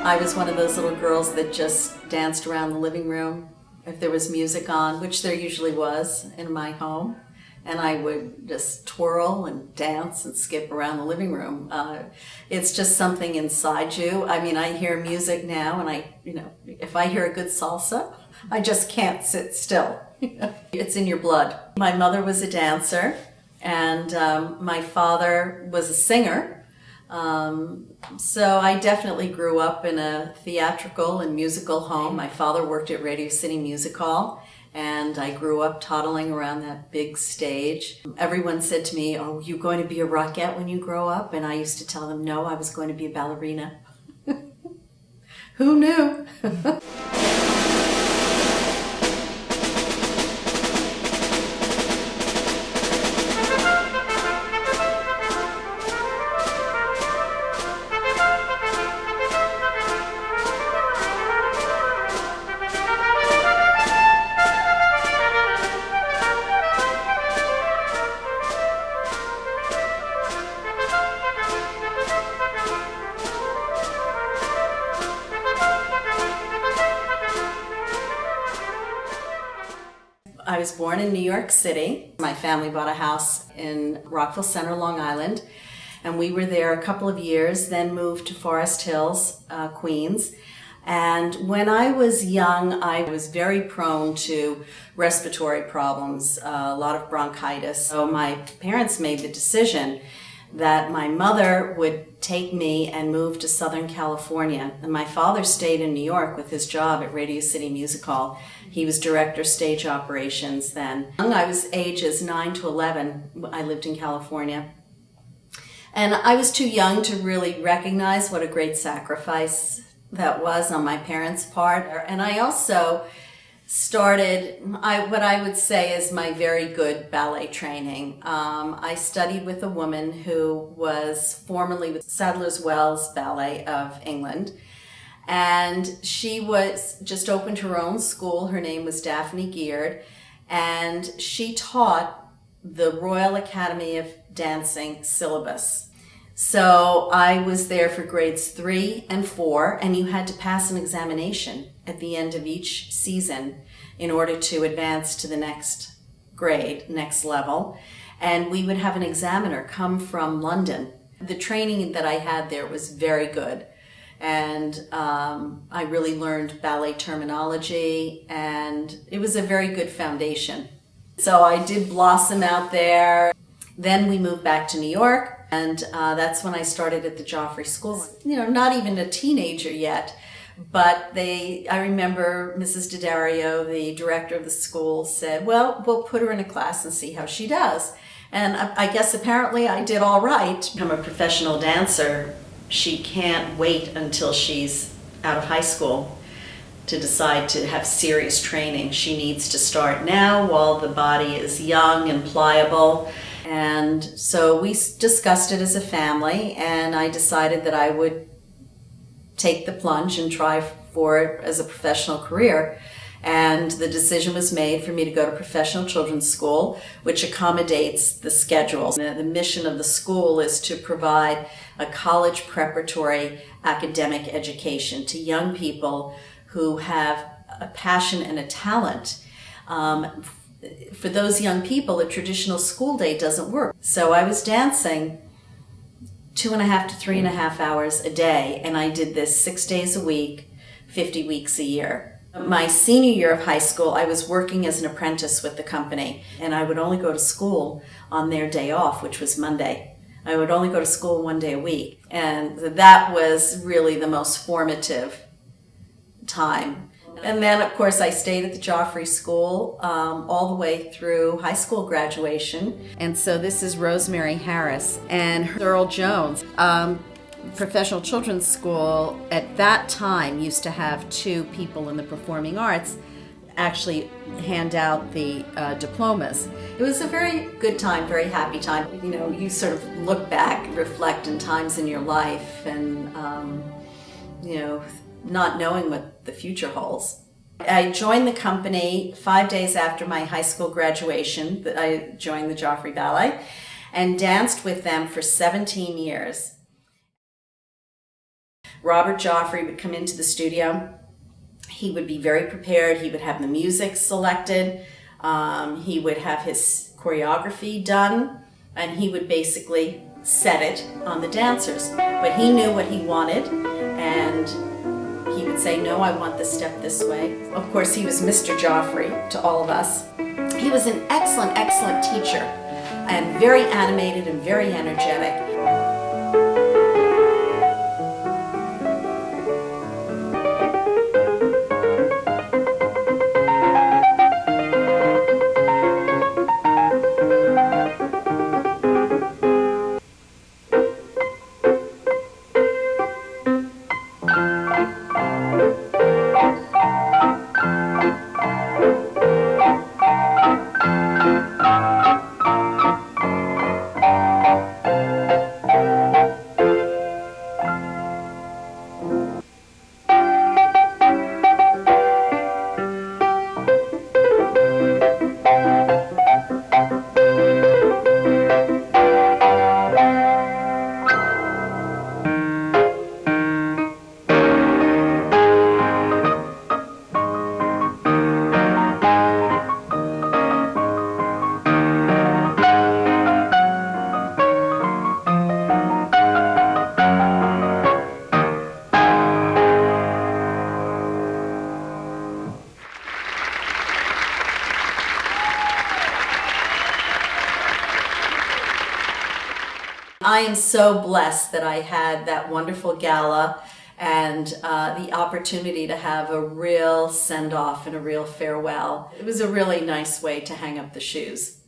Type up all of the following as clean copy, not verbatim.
I was one of those little girls that just danced around the living room if there was music on, which there usually was in my home. And I would just twirl and dance and skip around the living room. It's just something inside you. I mean, I hear music now, and if I hear a good salsa, I just can't sit still. It's in your blood. My mother was a dancer, and my father was a singer. So I definitely grew up in a theatrical and musical home. My father worked at Radio City Music Hall, and I grew up toddling around that big stage. Everyone said to me, "Oh, you going to be a rockette when you grow up?" And I used to tell them, no, I was going to be a ballerina. Who knew? I was born in New York City. My family bought a house in Rockville Center, Long Island, and we were there a couple of years, then moved to Forest Hills, Queens. And when I was young, I was very prone to respiratory problems, a lot of bronchitis. So my parents made the decision that my mother would take me and move to Southern California. And my father stayed in New York with his job at Radio City Music Hall. He was director of stage operations then. I was ages 9 to 11. I lived in California. And I was too young to really recognize what a great sacrifice that was on my parents' part. And I also started what I would say is my very good ballet training. I studied with a woman who was formerly with Sadler's Wells Ballet of England, and she was just opened her own school. Her name was Daphne Geard, and she taught the Royal Academy of Dancing syllabus. So I was there for grades 3 and 4, and you had to pass an examination at the end of each season in order to advance to the next grade, next level. And we would have an examiner come from London. The training that I had there was very good. And I really learned ballet terminology, and it was a very good foundation. So I did blossom out there. Then we moved back to New York. And that's when I started at the Joffrey School. Not even a teenager yet, but I remember Mrs. D'Addario, the director of the school, said, well, we'll put her in a class and see how she does. And I guess apparently I did all right. To become a professional dancer, she can't wait until she's out of high school to decide to have serious training. She needs to start now while the body is young and pliable. And so we discussed it as a family, and I decided that I would take the plunge and try for it as a professional career. And the decision was made for me to go to professional children's school, which accommodates the schedule. The mission of the school is to provide a college preparatory academic education to young people who have a passion and a talent. For those young people, a traditional school day doesn't work. So I was dancing 2.5 to 3.5 hours a day, and I did this 6 days a week, 50 weeks a year. My senior year of high school, I was working as an apprentice with the company, and I would only go to school on their day off, which was Monday. I would only go to school 1 day a week, and that was really the most formative time. And then, of course, I stayed at the Joffrey School all the way through high school graduation. And so this is Rosemary Harris and Earl Jones. Professional Children's School at that time used to have 2 people in the performing arts actually hand out the diplomas. It was a very good time, very happy time. You sort of look back, reflect in times in your life, and not knowing what the future holds. I joined the company 5 days after my high school graduation. I joined the Joffrey Ballet and danced with them for 17 years. Robert Joffrey would come into the studio. He would be very prepared. He would have the music selected. He would have his choreography done, and he would basically set it on the dancers. But he knew what he wanted, and he would say, no, I want this step this way. Of course, he was Mr. Joffrey to all of us. He was an excellent, excellent teacher, and very animated and very energetic. I am so blessed that I had that wonderful gala and the opportunity to have a real send-off and a real farewell. It was a really nice way to hang up the shoes.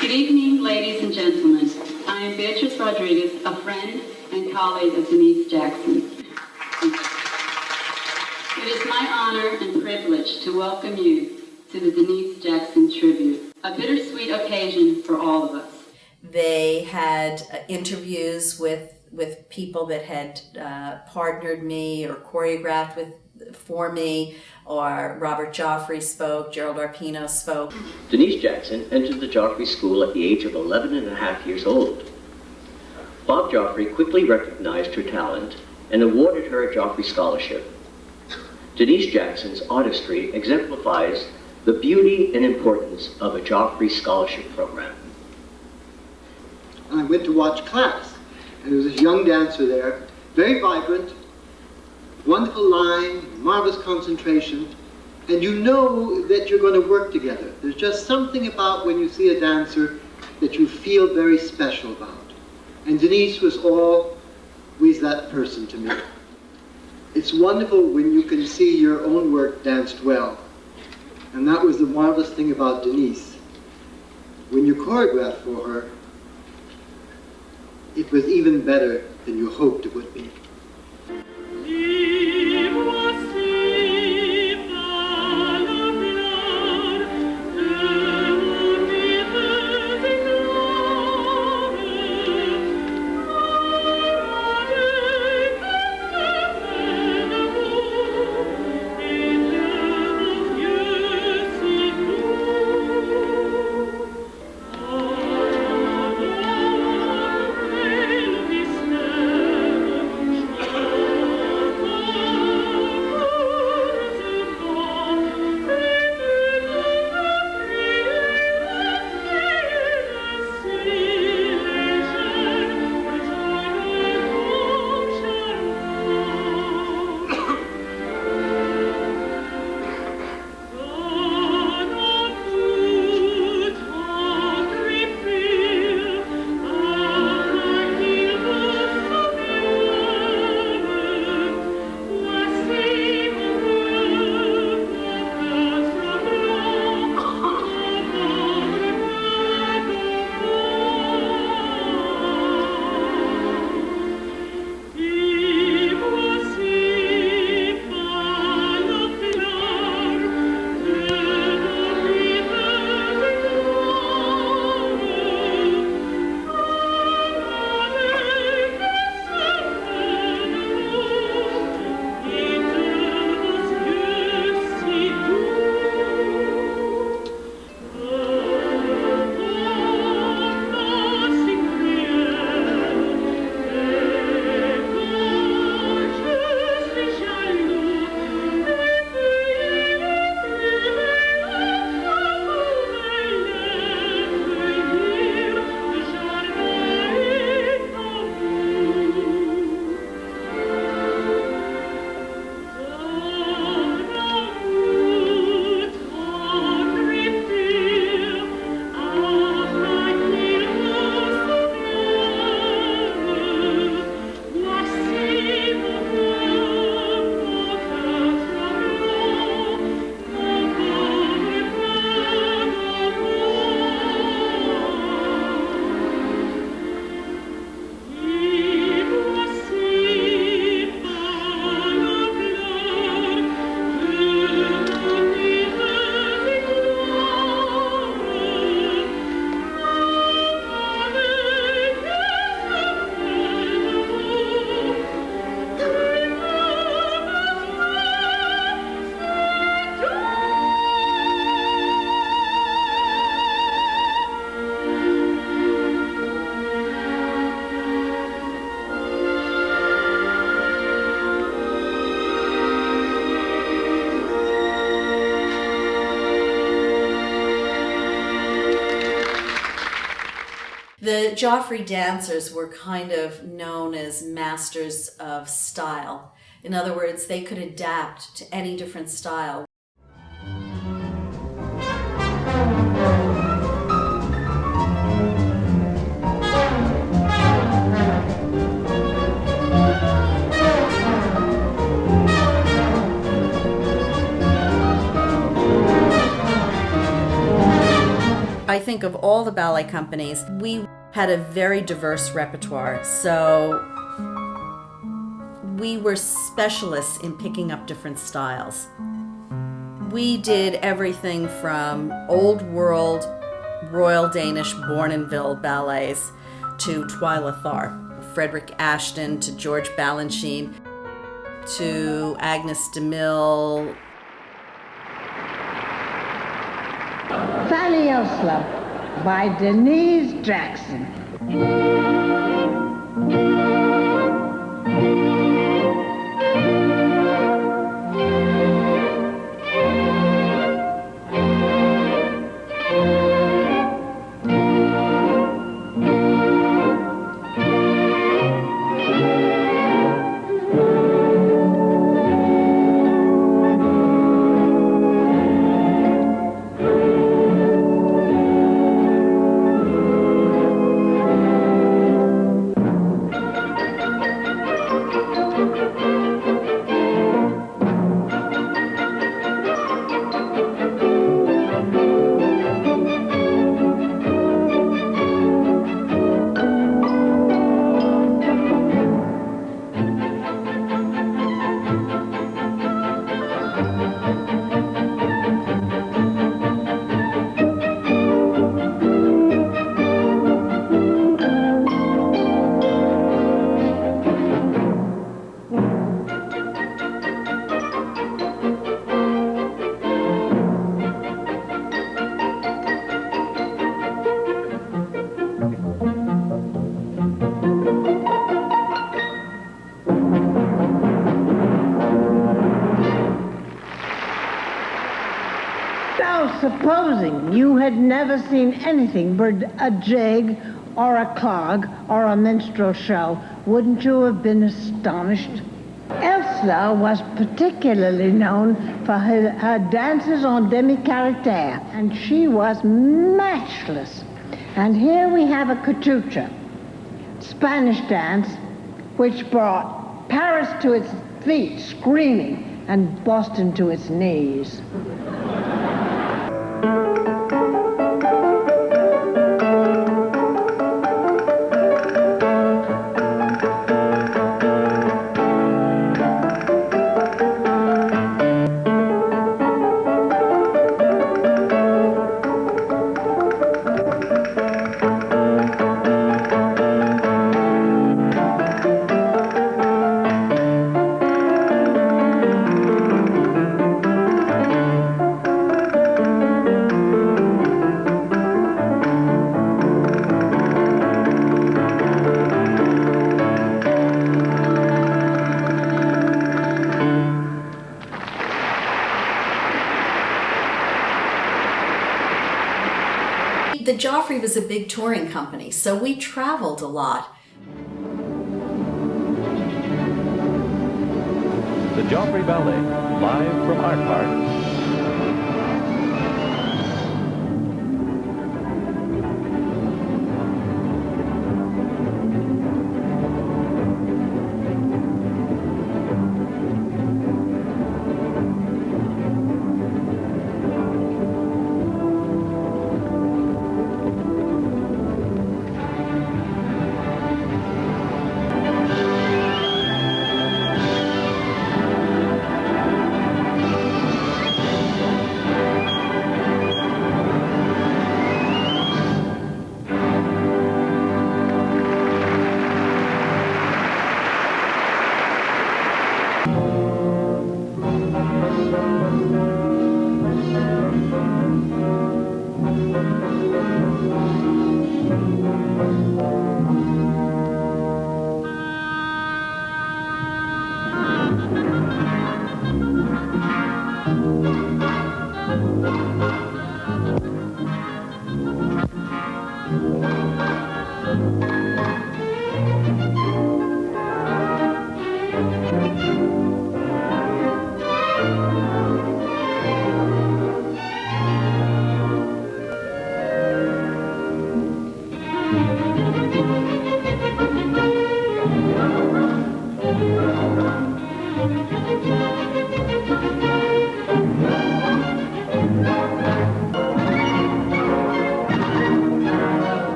Good evening, ladies and gentlemen. I am Beatrice Rodriguez, a friend and colleague of Denise Jackson. It is my honor and privilege to welcome you to the Denise Jackson tribute, a bittersweet occasion for all of us. They had interviews with people that had partnered me or choreographed for me, or Robert Joffrey spoke, Gerald Arpino spoke. Denise Jackson entered the Joffrey School at the age of 11 and a half years old. Bob Joffrey quickly recognized her talent and awarded her a Joffrey Scholarship. Denise Jackson's artistry exemplifies the beauty and importance of a Joffrey Scholarship program. I went to watch class, and there was this young dancer there, very vibrant, wonderful line, marvelous concentration, and you know that you're going to work together. There's just something about when you see a dancer that you feel very special about. And Denise was always that person to me. It's wonderful when you can see your own work danced well. And that was the marvelous thing about Denise. When you choreographed for her, it was even better than you hoped it would be. The Joffrey dancers were kind of known as masters of style. In other words, they could adapt to any different style. I think of all the ballet companies, we had a very diverse repertoire, so we were specialists in picking up different styles. We did everything from old world Royal Danish Bournonville ballets to Twyla Tharp, Frederick Ashton to George Balanchine to Agnes de Mille. Fanny Elsler by Denise Jackson. Supposing you had never seen anything but a jig or a clog or a minstrel show, wouldn't you have been astonished? Elsler was particularly known for her dances en demi-caractère, and she was matchless. And here we have a cachucha, Spanish dance, which brought Paris to its feet screaming and Boston to its knees. The Joffrey was a big touring company, so we traveled a lot. The Joffrey Ballet, live from Art Park.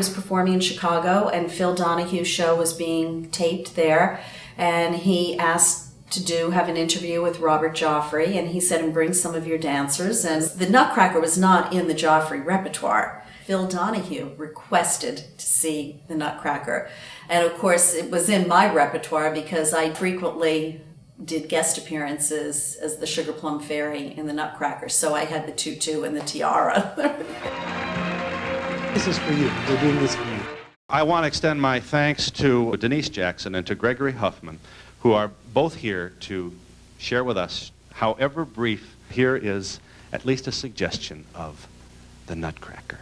was performing in Chicago, and Phil Donahue's show was being taped there, and he asked to have an interview with Robert Joffrey, and he said, bring some of your dancers. And the Nutcracker was not in the Joffrey repertoire. Phil Donahue requested to see the Nutcracker. And of course, it was in my repertoire because I frequently did guest appearances as the Sugar Plum Fairy in the Nutcracker. So I had the tutu and the tiara. This is for you. We're doing this for you. I want to extend my thanks to Denise Jackson and to Gregory Huffman, who are both here to share with us, however brief. Here is at least a suggestion of the Nutcracker.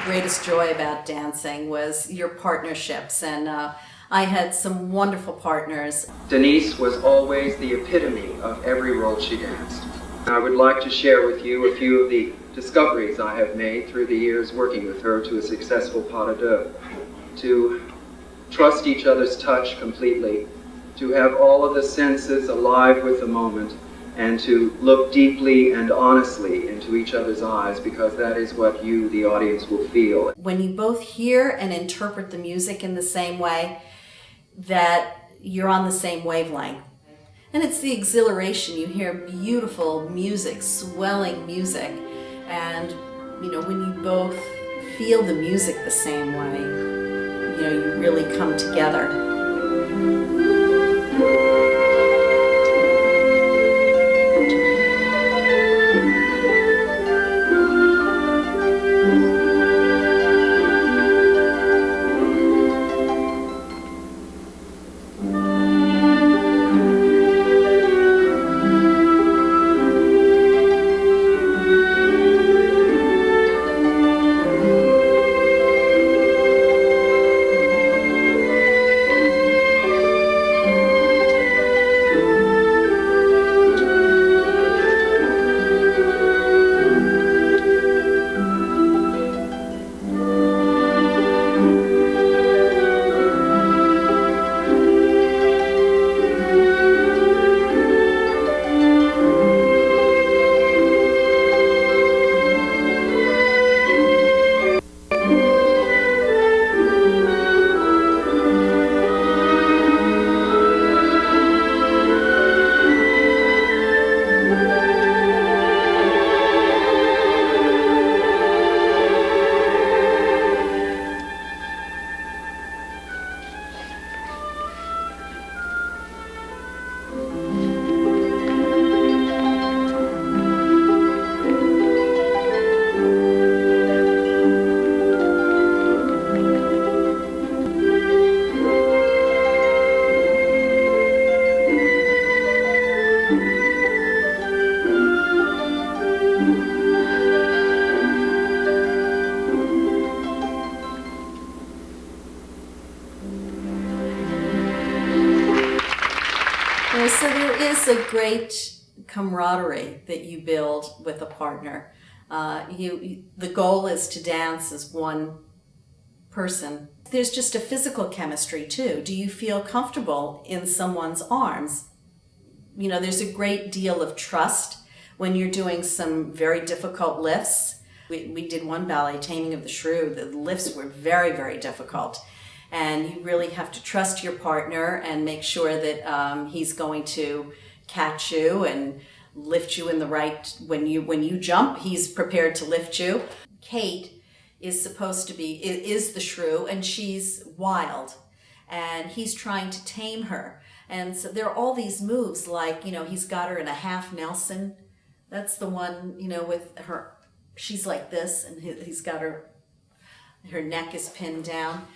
Greatest joy about dancing was your partnerships, and I had some wonderful partners. Denise was always the epitome of every role she danced. I would like to share with you a few of the discoveries I have made through the years working with her to a successful pas de deux. To trust each other's touch completely, to have all of the senses alive with the moment, and to look deeply and honestly into each other's eyes, because that is what you, the audience, will feel. When you both hear and interpret the music in the same way, that you're on the same wavelength. And it's the exhilaration. You hear beautiful music, swelling music, and when you both feel the music the same way, you really come together. a great camaraderie that you build with a partner. The goal is to dance as one person. There's just a physical chemistry too. Do you feel comfortable in someone's arms? You know, there's a great deal of trust when you're doing some very difficult lifts. We did one ballet, Taming of the Shrew. The lifts were very, very difficult. And you really have to trust your partner and make sure that he's going to catch you and lift you in the right, when you jump, he's prepared to lift you. Kate is the shrew, and she's wild, and he's trying to tame her. And so there are all these moves, like, you know, he's got her in a half Nelson. That's the one, you know, with her, she's like this, and he's got her neck is pinned down.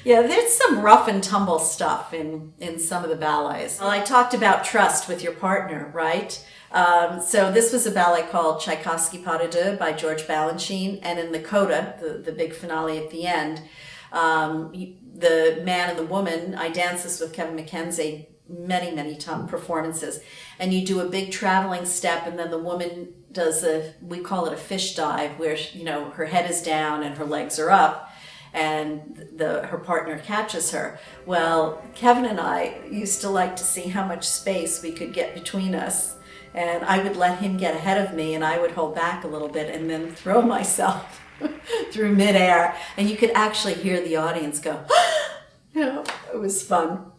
Yeah, there's some rough and tumble stuff in some of the ballets. Well, I talked about trust with your partner, right? So this was a ballet called Tchaikovsky Pas de Deux by George Balanchine, and in the coda, the big finale at the end, the man and the woman, I danced this with Kevin McKenzie, many top performances, and you do a big traveling step, and then the woman does we call it a fish dive, where, you know, her head is down and her legs are up, and her partner catches her. Well, Kevin and I used to like to see how much space we could get between us, and I would let him get ahead of me, and I would hold back a little bit and then throw myself through midair, and you could actually hear the audience go, you know, it was fun.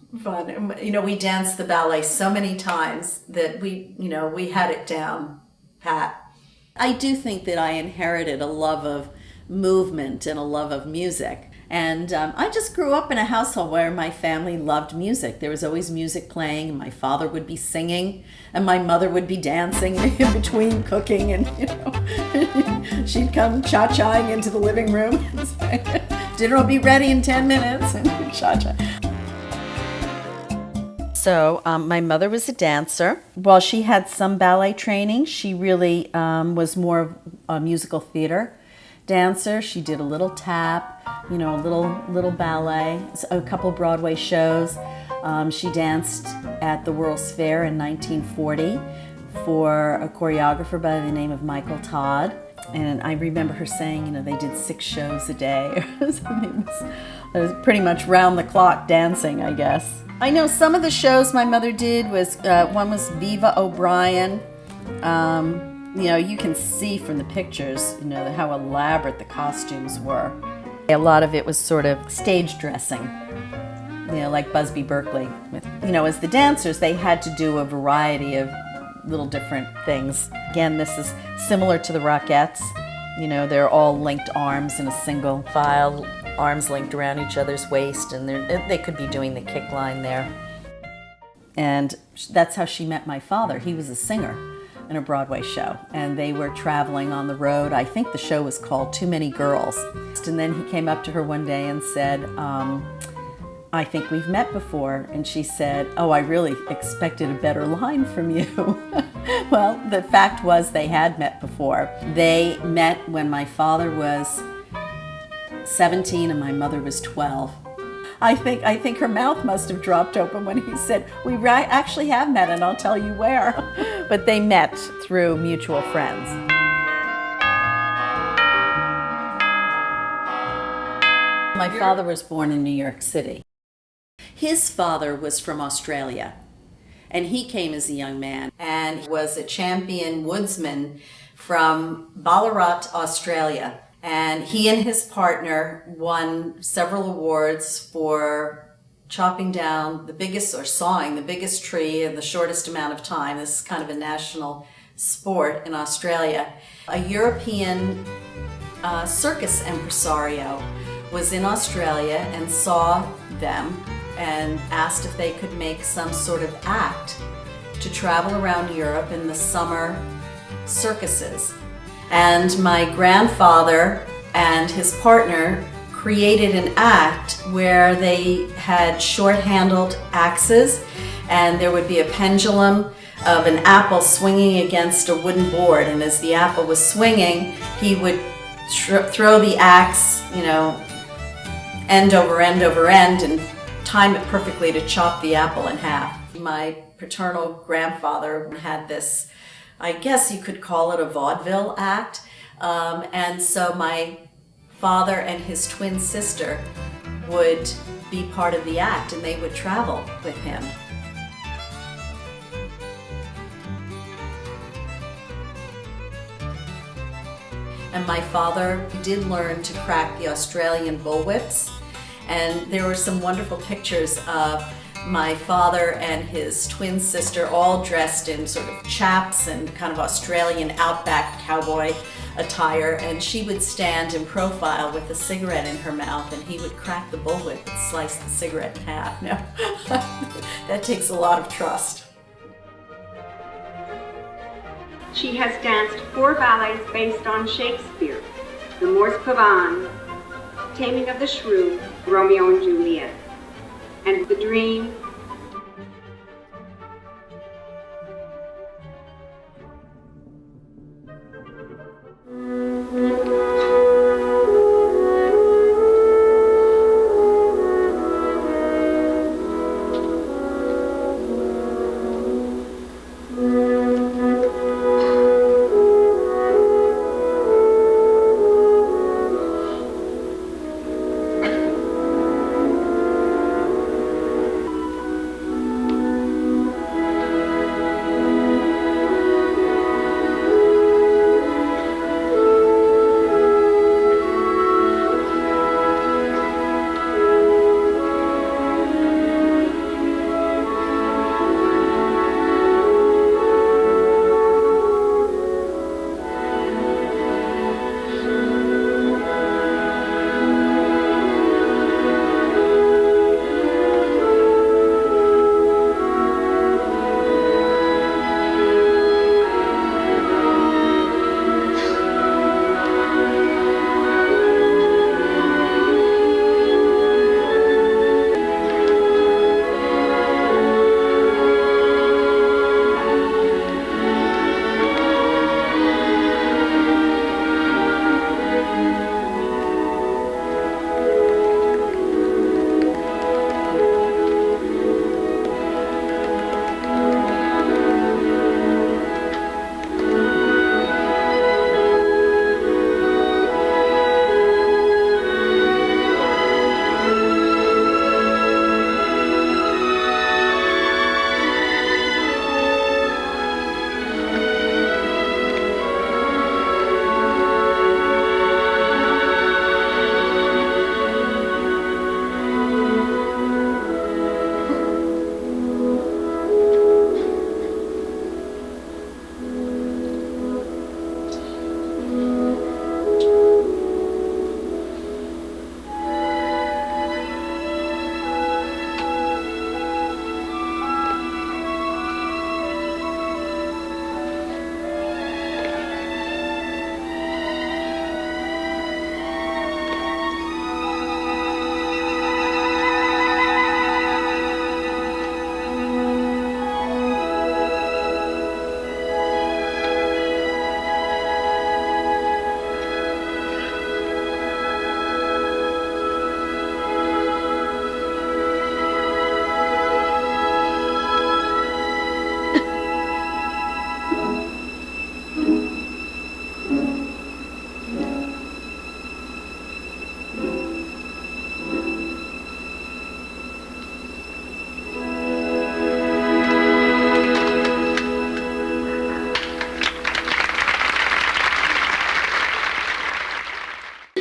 You know, we danced the ballet so many times that we had it down pat. I do think that I inherited a love of movement and a love of music. And I just grew up in a household where my family loved music. There was always music playing, and my father would be singing, and my mother would be dancing in between cooking, and, you know, she'd come cha-chaing into the living room and say, dinner will be ready in 10 minutes, and cha-cha. So my mother was a dancer. While she had some ballet training, she really was more of a musical theater dancer. She did a little tap, you know, a little ballet, a couple Broadway shows. She danced at the World's Fair in 1940 for a choreographer by the name of Michael Todd. And I remember her saying, you know, they did 6 shows a day or something. It was pretty much round the clock dancing, I guess. I know some of the shows my mother did was, one was Viva O'Brien. You know, you can see from the pictures, you know, how elaborate the costumes were. A lot of it was sort of stage dressing. like Busby Berkeley. As the dancers, they had to do a variety of little different things. Again, this is similar to the Rockettes. They're all linked arms in a single file, arms linked around each other's waist, and they could be doing the kick line there. And that's how she met my father. He was a singer in a Broadway show, and they were traveling on the road. I think the show was called Too Many Girls. And then he came up to her one day and said, I think we've met before. And she said, oh, I really expected a better line from you. Well, the fact was they had met before. They met when my father was 17 and my mother was 12. I think her mouth must have dropped open when he said, we actually have met, and I'll tell you where. But they met through mutual friends. My father was born in New York City. His father was from Australia, and he came as a young man and was a champion woodsman from Ballarat, Australia. And he and his partner won several awards for chopping down the biggest, or sawing the biggest tree in the shortest amount of time. This is kind of a national sport in Australia. A European circus impresario was in Australia and saw them and asked if they could make some sort of act to travel around Europe in the summer circuses. And my grandfather and his partner created an act where they had short-handled axes, and there would be a pendulum of an apple swinging against a wooden board, and as the apple was swinging, he would throw the axe, end over end over end, and time it perfectly to chop the apple in half. My paternal grandfather had this, I guess you could call it a vaudeville act. And so my father and his twin sister would be part of the act, and they would travel with him. And my father did learn to crack the Australian bullwhips, and there were some wonderful pictures of my father and his twin sister all dressed in sort of chaps and kind of Australian outback cowboy attire, and she would stand in profile with a cigarette in her mouth, and he would crack the bullwhip and slice the cigarette in half. No, that takes a lot of trust. She has danced 4 ballets based on Shakespeare: The Morse Pavane, Taming of the Shrew, Romeo and Juliet, and The Dream.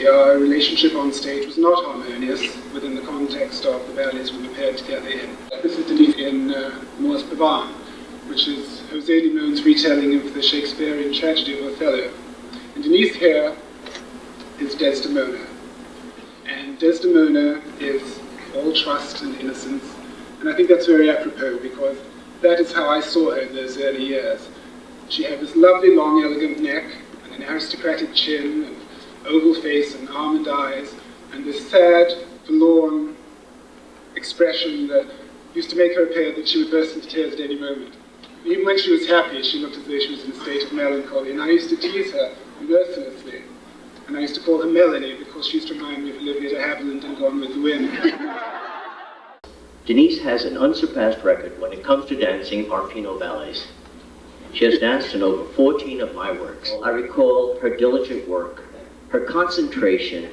our relationship on stage was not harmonious within the context of the ballets we prepared together in. This is Denise in Mors Pavane, which is José Limon's retelling of the Shakespearean tragedy of Othello. And Denise here is Desdemona. And Desdemona is all trust and innocence. And I think that's very apropos, because that is how I saw her in those early years. She had this lovely, long, elegant neck, and an aristocratic chin, and oval face, and almond eyes, and this sad, forlorn expression that used to make her appear that she would burst into tears at any moment. Even when she was happy, she looked as though she was in a state of melancholy, and I used to tease her mercilessly. And I used to call her Melanie, because she used to remind me of Olivia de Havilland and Gone with the Wind. Denise has an unsurpassed record when it comes to dancing Arpino ballets. She has danced in over 14 of my works. I recall her diligent work, her concentration,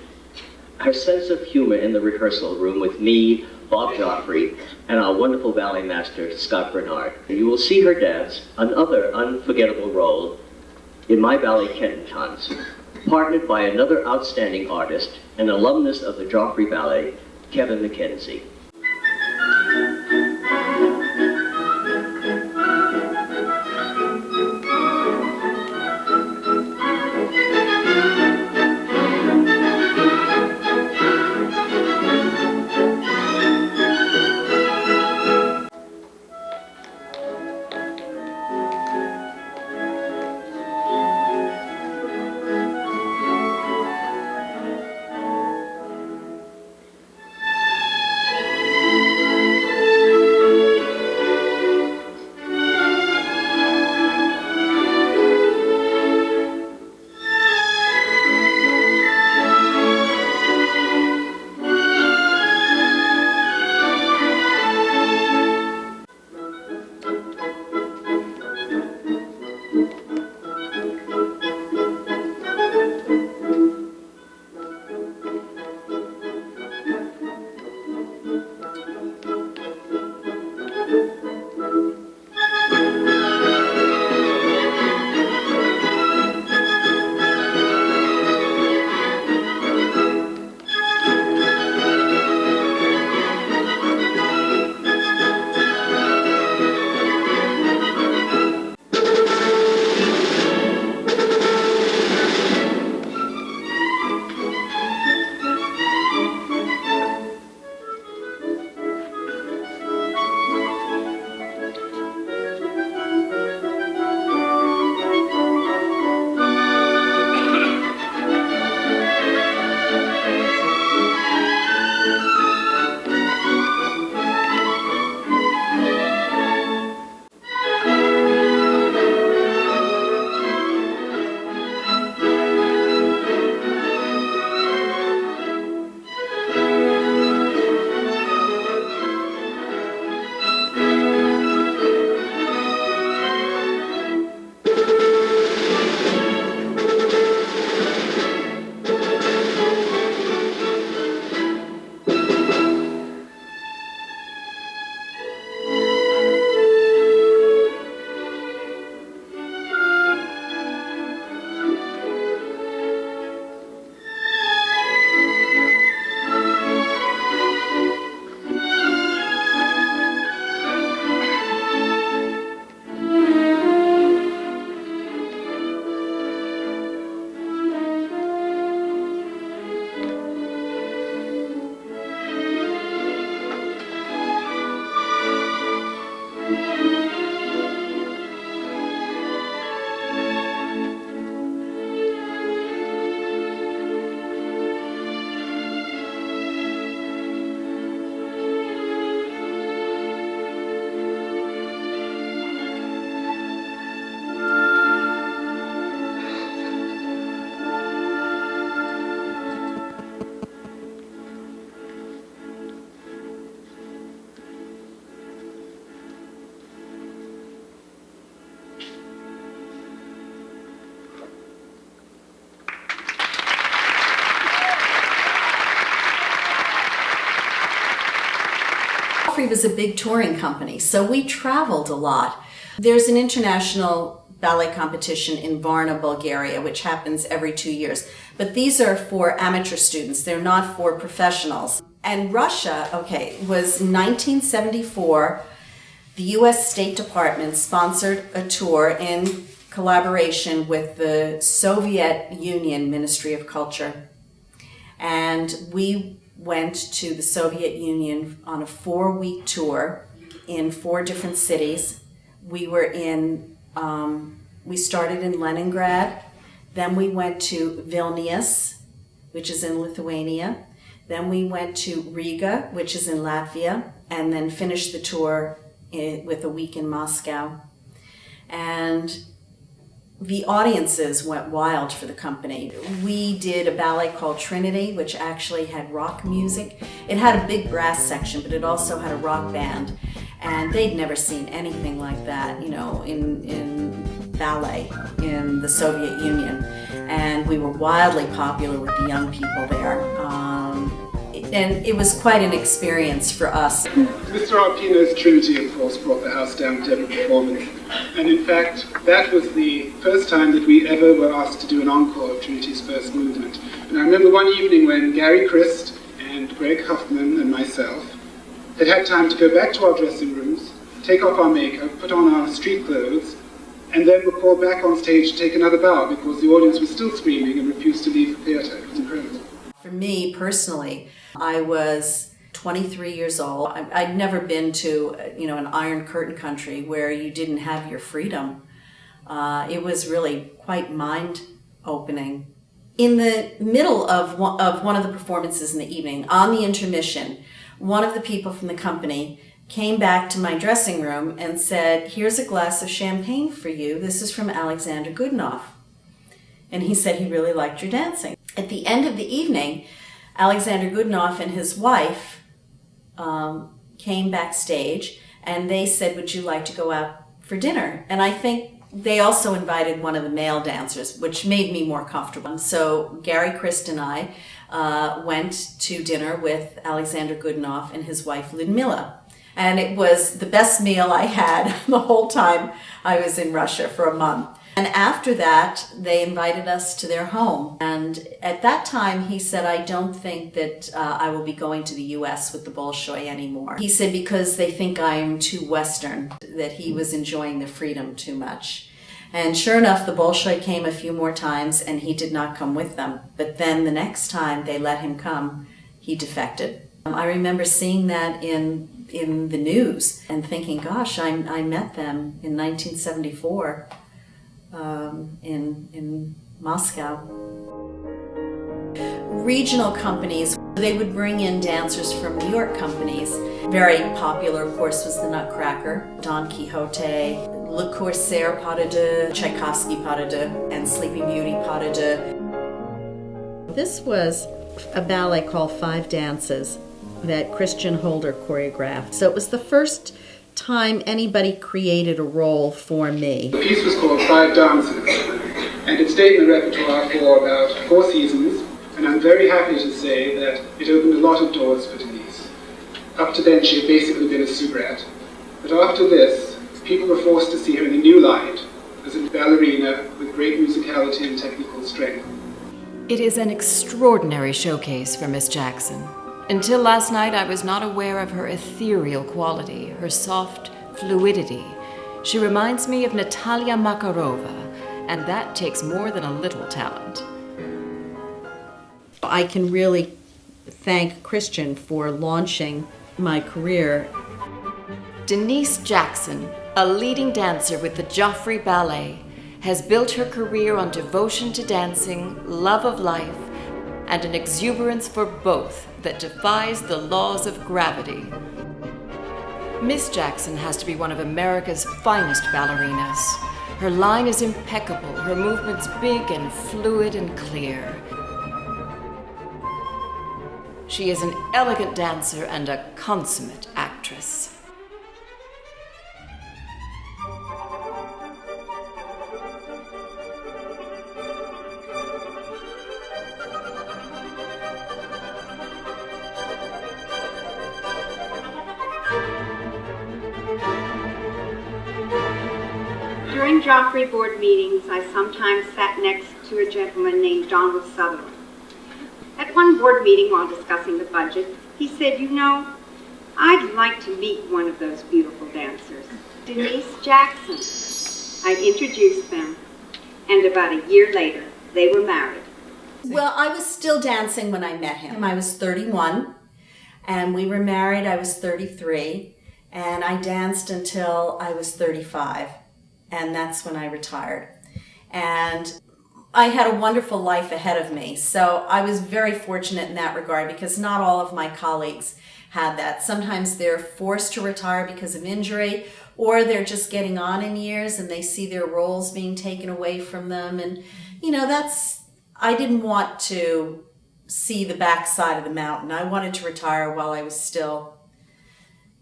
her sense of humor in the rehearsal room with me, Bob Joffrey, and our wonderful ballet master, Scott Bernard. You will see her dance another unforgettable role in my ballet Kenton, partnered by another outstanding artist, an alumnus of the Joffrey Ballet, Kevin McKenzie. Joffrey was a big touring company, so we traveled a lot. There's an international ballet competition in Varna, Bulgaria, which happens every 2 years. But these are for amateur students. They're not for professionals. And Russia, was 1974. The U.S. State Department sponsored a tour in collaboration with the Soviet Union Ministry of Culture. And we went to the Soviet Union on a 4-week tour in 4 different cities. We were we started in Leningrad, then we went to Vilnius, which is in Lithuania, then we went to Riga, which is in Latvia, and then finished the tour with a week in Moscow. And the audiences went wild for the company. We did a ballet called Trinity, which actually had rock music. It had a big brass section, but it also had a rock band. And they'd never seen anything like that, in ballet in the Soviet Union. And we were wildly popular with the young people there. And it was quite an experience for us. Mr. Arpino's Trinity, of course, brought the house down with every performance. And in fact, that was the first time that we ever were asked to do an encore of Trinity's first movement. And I remember one evening when Gary Christ and Greg Huffman and myself had time to go back to our dressing rooms, take off our makeup, put on our street clothes, and then were called back on stage to take another bow because the audience was still screaming and refused to leave the theater. It was incredible. For me personally, I was 23 years old. I'd never been to, an Iron Curtain country where you didn't have your freedom. It was really quite mind-opening. In the middle of one of the performances in the evening, on the intermission, one of the people from the company came back to my dressing room and said, "Here's a glass of champagne for you. This is from Alexander Goodenough." And he said he really liked your dancing. At the end of the evening, Alexander Goodenough and his wife came backstage, and they said, "Would you like to go out for dinner?" And I think they also invited one of the male dancers, which made me more comfortable. So Gary Christ and I went to dinner with Alexander Goodenough and his wife Ludmila. And it was the best meal I had the whole time I was in Russia for a month. And after that, they invited us to their home. And at that time, he said, "I don't think that I will be going to the U.S. with the Bolshoi anymore." He said because they think I'm too Western, that he was enjoying the freedom too much. And sure enough, the Bolshoi came a few more times, and he did not come with them. But then the next time they let him come, he defected. I remember seeing that in the news and thinking, gosh, I met them in 1974 in Moscow. Regional companies, they would bring in dancers from New York companies. Very popular, of course, was the Nutcracker, Don Quixote, Le Corsaire pas de deux, Tchaikovsky pas de deux, and Sleeping Beauty pas de deux. This was a ballet called Five Dances that Christian Holder choreographed. So it was the first time anybody created a role for me. The piece was called Five Dances, and it stayed in the repertoire for about 4 seasons, and I'm very happy to say that it opened a lot of doors for Denise. Up to then, she had basically been a soubrette, but after this, people were forced to see her in a new light, as a ballerina with great musicality and technical strength. It is an extraordinary showcase for Miss Jackson. Until last night, I was not aware of her ethereal quality, her soft fluidity. She reminds me of Natalia Makarova, and that takes more than a little talent. I can really thank Christian for launching my career. Denise Jackson, a leading dancer with the Joffrey Ballet, has built her career on devotion to dancing, love of life, and an exuberance for both that defies the laws of gravity. Miss Jackson has to be one of America's finest ballerinas. Her line is impeccable, her movements big and fluid and clear. She is an elegant dancer and a consummate actress. During Joffrey board meetings, I sometimes sat next to a gentleman named Donald Sutherland. At one board meeting while discussing the budget, he said, "You know, I'd like to meet one of those beautiful dancers, Denise Jackson." I introduced them, and about a year later, they were married. Well, I was still dancing when I met him. I was 31, and we were married. I was 33, and I danced until I was 35, and that's when I retired. And I had a wonderful life ahead of me, so I was very fortunate in that regard because not all of my colleagues had that. Sometimes they're forced to retire because of injury, or they're just getting on in years and they see their roles being taken away from them. And, you know, I didn't want to see the backside of the mountain. I wanted to retire while I was still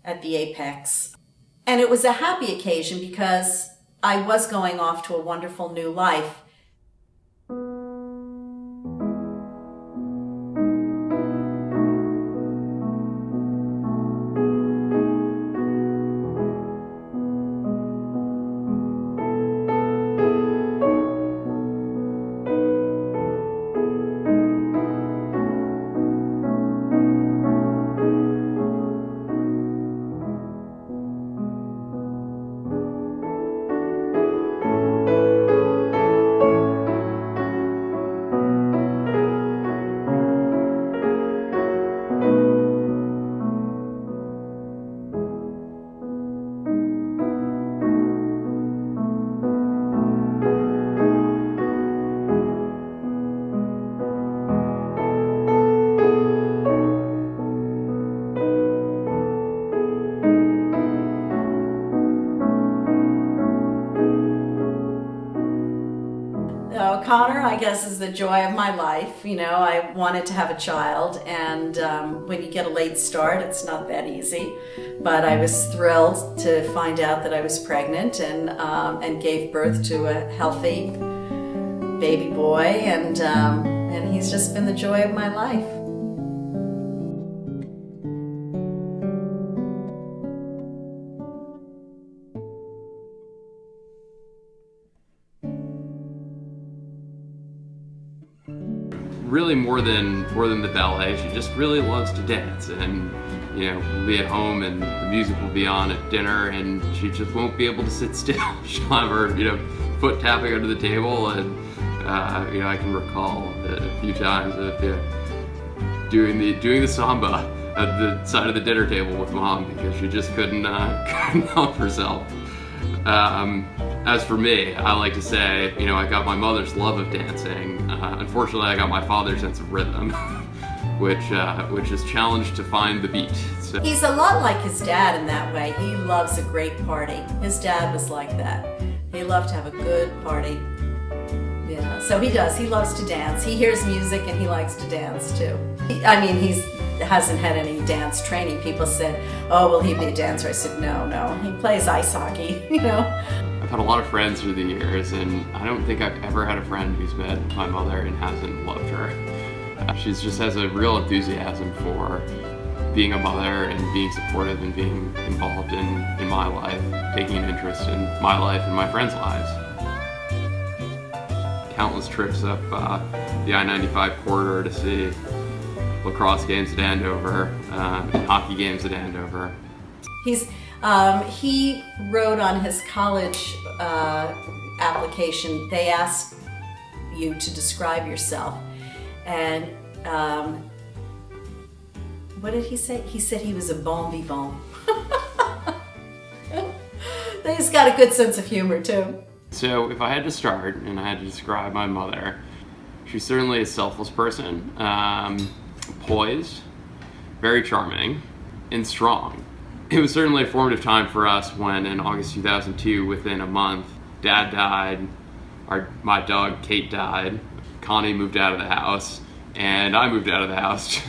at the apex. And it was a happy occasion because I was going off to a wonderful new life. Connor, I guess, is the joy of my life. You know, I wanted to have a child, and when you get a late start, it's not that easy. But I was thrilled to find out that I was pregnant and gave birth to a healthy baby boy, and he's just been the joy of my life. Really more than the ballet, she just really loves to dance, and you know, we'll be at home and the music will be on at dinner and she just won't be able to sit still. She'll have her, you know, foot tapping under the table, and you know, I can recall a few times of doing the samba at the side of the dinner table with Mom because she just couldn't help herself. As for me, I like to say, you know, I got my mother's love of dancing. Unfortunately, I got my father's sense of rhythm, which is challenged to find the beat. So. He's a lot like his dad in that way. He loves a great party. His dad was like that. He loved to have a good party. Yeah, so he does. He loves to dance. He hears music and he likes to dance too. I mean, he hasn't had any dance training. People said, "Oh, will he be a dancer?" I said, no. He plays ice hockey, you know. I've had a lot of friends through the years, and I don't think I've ever had a friend who's met my mother and hasn't loved her. She just has a real enthusiasm for being a mother and being supportive and being involved in my life, taking an interest in my life and my friends' lives. Countless trips up the I-95 corridor to see lacrosse games at Andover, and hockey games at Andover. He wrote on his college application, they asked you to describe yourself. And what did he say? He said he was a bon vivant. He's got a good sense of humor too. So if I had to start and I had to describe my mother, she's certainly a selfless person, poised, very charming, and strong. It was certainly a formative time for us when in August 2002, within a month, Dad died, my dog Kate died, Connie moved out of the house, and I moved out of the house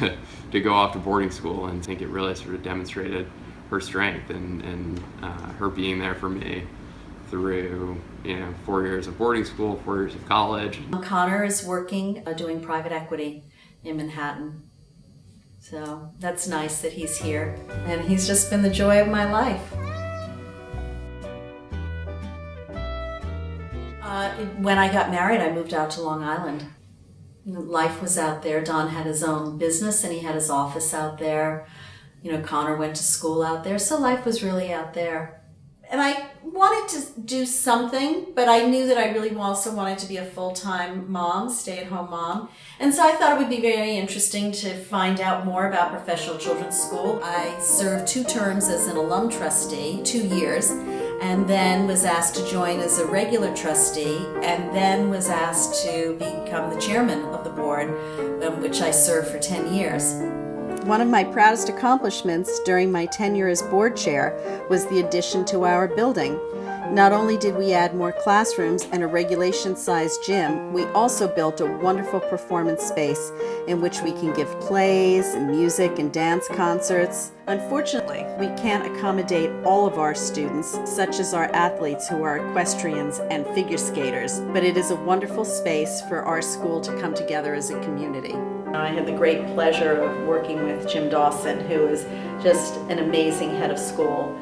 to go off to boarding school, and I think it really sort of demonstrated her strength and her being there for me through 4 years of boarding school, 4 years of college. Connor is working, doing private equity in Manhattan. So that's nice that he's here, and he's just been the joy of my life. When I got married, I moved out to Long Island. Life was out there. Don had his own business and he had his office out there. Connor went to school out there, so life was really out there. And I wanted to do something, but I knew that I really also wanted to be a full-time mom, stay-at-home mom. And so I thought it would be very interesting to find out more about Professional Children's School. I served 2 terms as an alum trustee, 2 years, and then was asked to join as a regular trustee, and then was asked to become the chairman of the board, which I served for 10 years. One of my proudest accomplishments during my tenure as board chair was the addition to our building. Not only did we add more classrooms and a regulation-sized gym, we also built a wonderful performance space in which we can give plays and music and dance concerts. Unfortunately, we can't accommodate all of our students, such as our athletes who are equestrians and figure skaters, but it is a wonderful space for our school to come together as a community. I had the great pleasure of working with Jim Dawson, who is just an amazing head of school.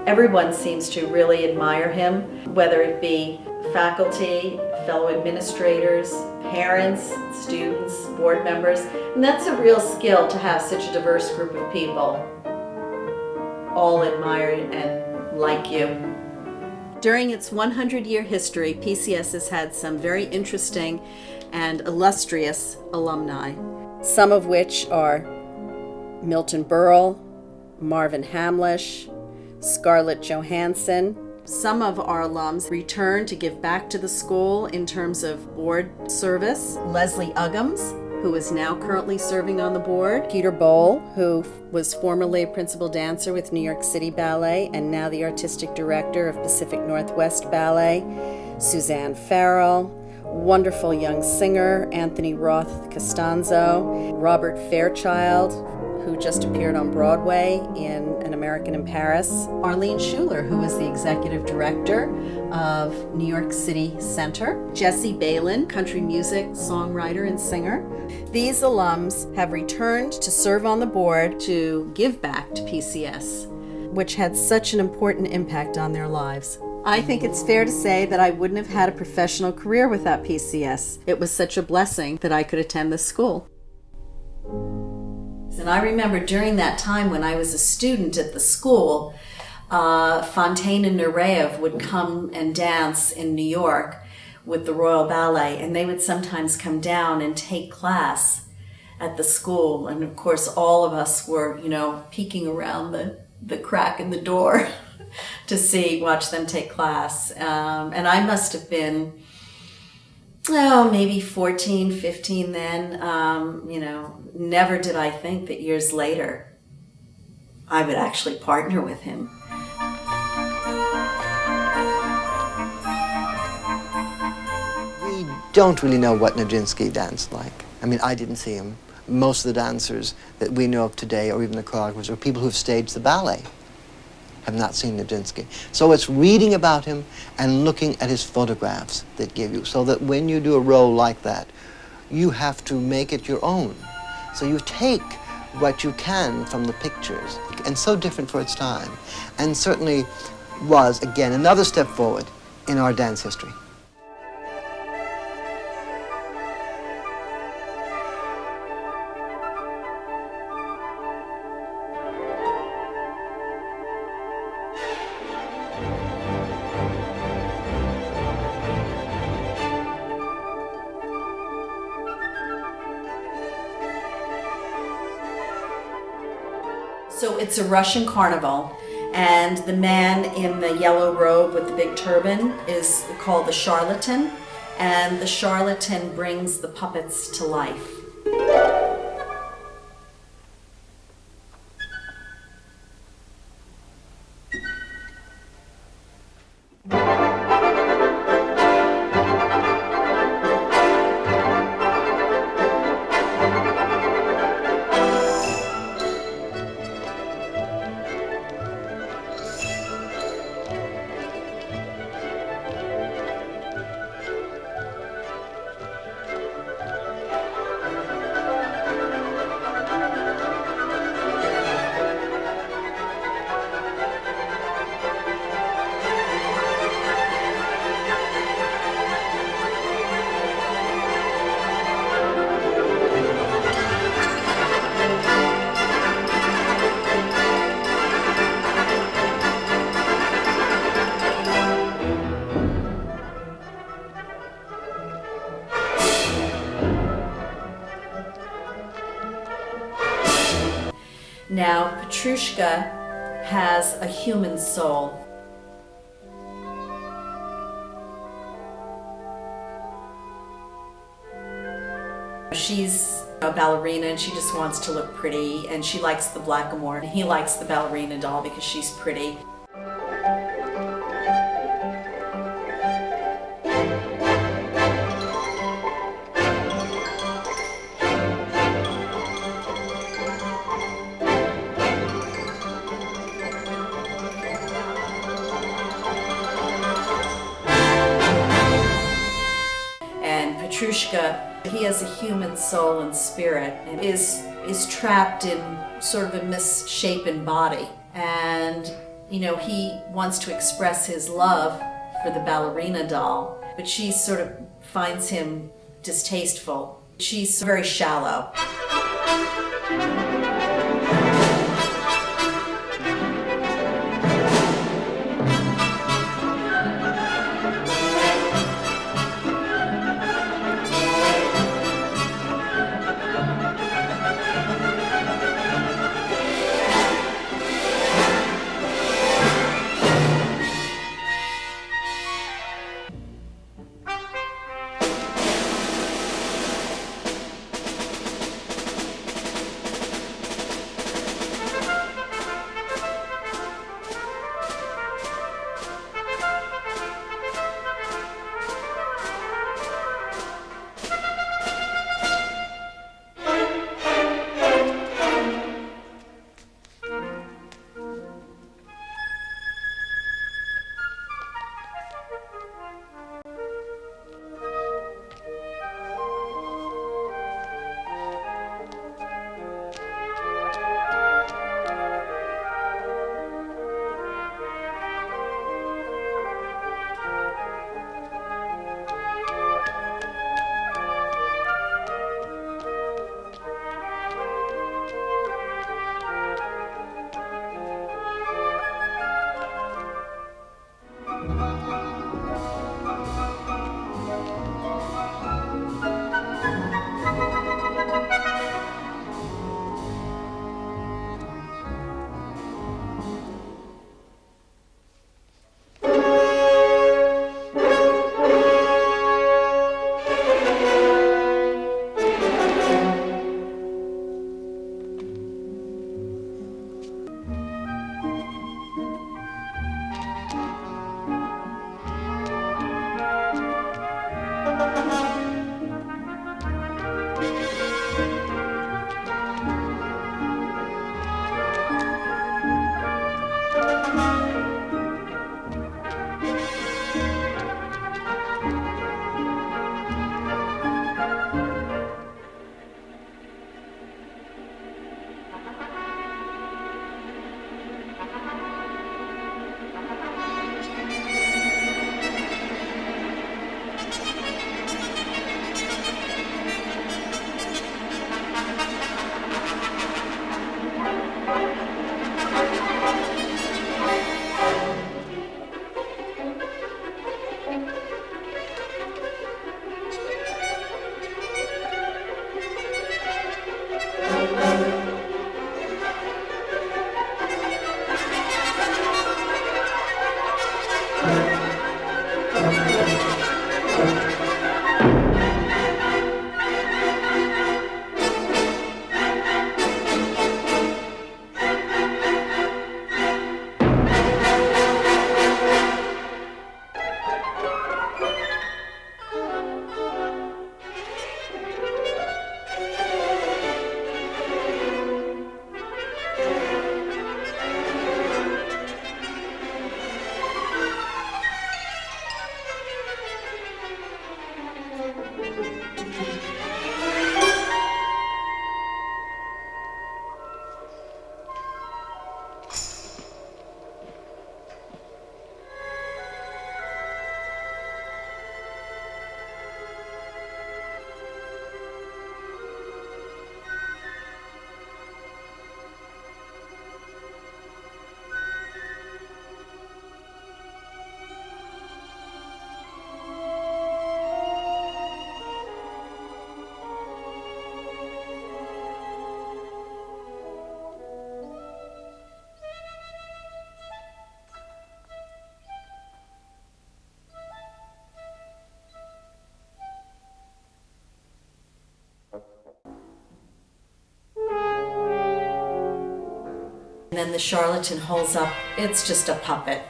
Everyone seems to really admire him, whether it be faculty, fellow administrators, parents, students, board members. And that's a real skill to have such a diverse group of people all admire and like you. During its 100-year history, PCS has had some very interesting and illustrious alumni, some of which are Milton Berle, Marvin Hamlish, Scarlett Johansson. Some of our alums returned to give back to the school in terms of board service. Leslie Uggams, who is now currently serving on the board. Peter Bowl, who was formerly a principal dancer with New York City Ballet and now the artistic director of Pacific Northwest Ballet. Suzanne Farrell, wonderful young singer Anthony Roth Costanzo. Robert Fairchild, who just appeared on Broadway in An American in Paris. Arlene Schuler, who was the executive director of New York City Center. Jesse Balin, country music songwriter and singer. These alums have returned to serve on the board to give back to PCS, which had such an important impact on their lives. I think it's fair to say that I wouldn't have had a professional career without PCS. It was such a blessing that I could attend this school. And I remember during that time when I was a student at the school, Francine and Nureyev would come and dance in New York with the Royal Ballet, and they would sometimes come down and take class at the school. And of course, all of us were, peeking around the crack in the door to watch them take class. And I must have been, maybe 14, 15 then. Never did I think that years later I would actually partner with him. We don't really know what Nijinsky danced like. I mean, I didn't see him. Most of the dancers that we know of today, or even the choreographers, or people who've staged the ballet, have not seen Nijinsky. So it's reading about him and looking at his photographs that give you, so that when you do a role like that, you have to make it your own. So you take what you can from the pictures, and so different for its time, and certainly was, again, another step forward in our dance history. So it's a Russian carnival, and the man in the yellow robe with the big turban is called the charlatan, and the charlatan brings the puppets to life. Now, Petrushka has a human soul. She's a ballerina and she just wants to look pretty, and she likes the blackamoor, and he likes the ballerina doll because she's pretty. And Petrushka, he has a human soul and spirit, and is trapped in sort of a misshapen body. And, you know, he wants to express his love for the ballerina doll, but she sort of finds him distasteful. She's very shallow. And then the charlatan holds up, it's just a puppet.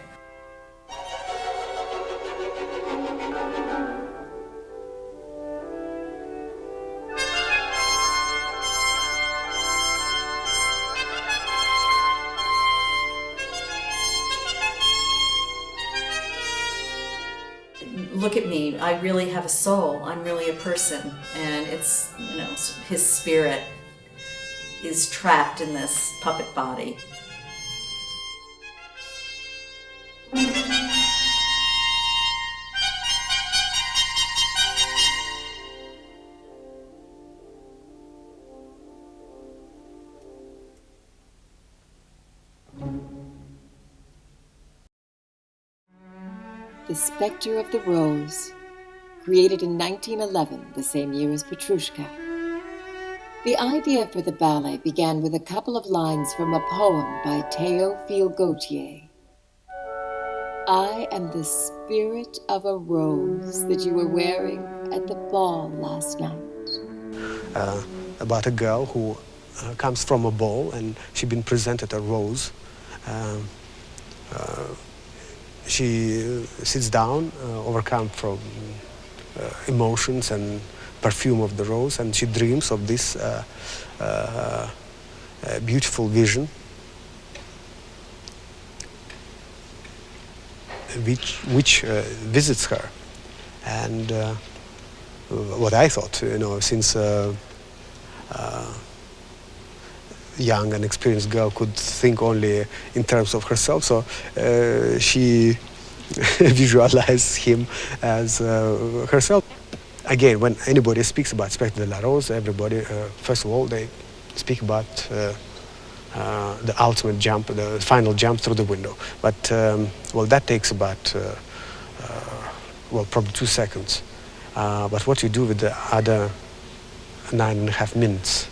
Look at me, I really have a soul, I'm really a person, and it's, you know, his spirit is trapped in this puppet body. The Spectre of the Rose, created in 1911, the same year as Petrushka. The idea for the ballet began with a couple of lines from a poem by Théophile Gautier. I am the spirit of a rose that you were wearing at the ball last night. About a girl who comes from a ball and she's been presented a rose. She sits down, overcome from emotions and perfume of the rose, and she dreams of this beautiful vision, which visits her. And what I thought, you know, since young and experienced girl could think only in terms of herself, so she visualized him as herself. Again, when anybody speaks about Spectre de la Rose, everybody, first of all, they speak about the ultimate jump, the final jump through the window. But, well, that takes about, well, probably 2 seconds. But what you do with the other 9.5 minutes?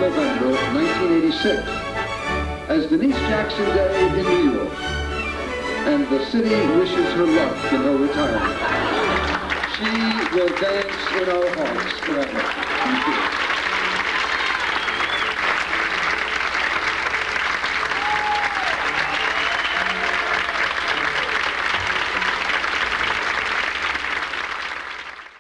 November 1986 as Denise Jackson Day in New York, and the city wishes her luck in her retirement. She will dance in our hearts forever. Thank you.